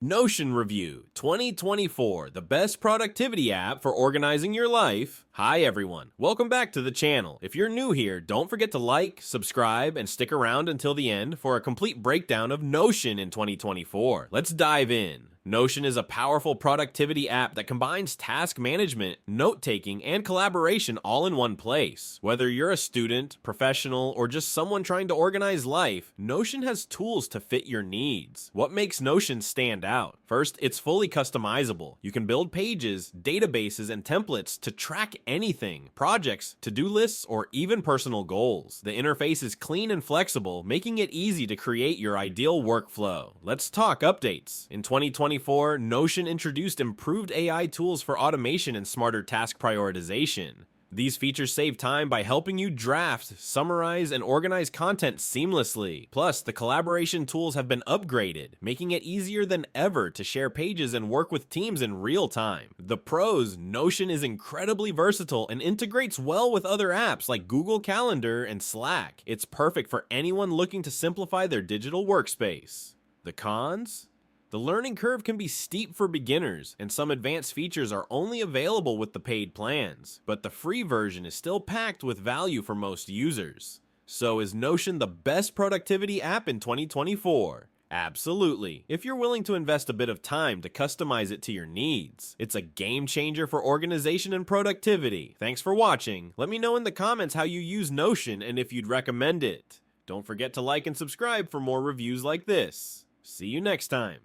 Notion Review 2024, the best productivity app for organizing your life. Hi everyone, welcome back to the channel. If you're new here, don't forget to like, subscribe, and stick around until the end for a complete breakdown of Notion in 2024. Let's dive in. Notion is a powerful productivity app that combines task management, note-taking, and collaboration all in one place. Whether you're a student, professional, or just someone trying to organize life, Notion has tools to fit your needs. What makes Notion stand out? First, it's fully customizable. You can build pages, databases, and templates to track anything, projects, to-do lists, or even personal goals. The interface is clean and flexible, making it easy to create your ideal workflow. Let's talk updates. In 2024, Notion introduced improved AI tools for automation and smarter task prioritization. These features save time by helping you draft, summarize, and organize content seamlessly. Plus, the collaboration tools have been upgraded, making it easier than ever to share pages and work with teams in real time. The pros: Notion is incredibly versatile and integrates well with other apps like Google Calendar and Slack. It's perfect for anyone looking to simplify their digital workspace. The cons? The learning curve can be steep for beginners, and some advanced features are only available with the paid plans, but the free version is still packed with value for most users. So is Notion the best productivity app in 2024? Absolutely, if you're willing to invest a bit of time to customize it to your needs. It's a game changer for organization and productivity. Thanks for watching. Let me know in the comments how you use Notion and if you'd recommend it. Don't forget to like and subscribe for more reviews like this. See you next time.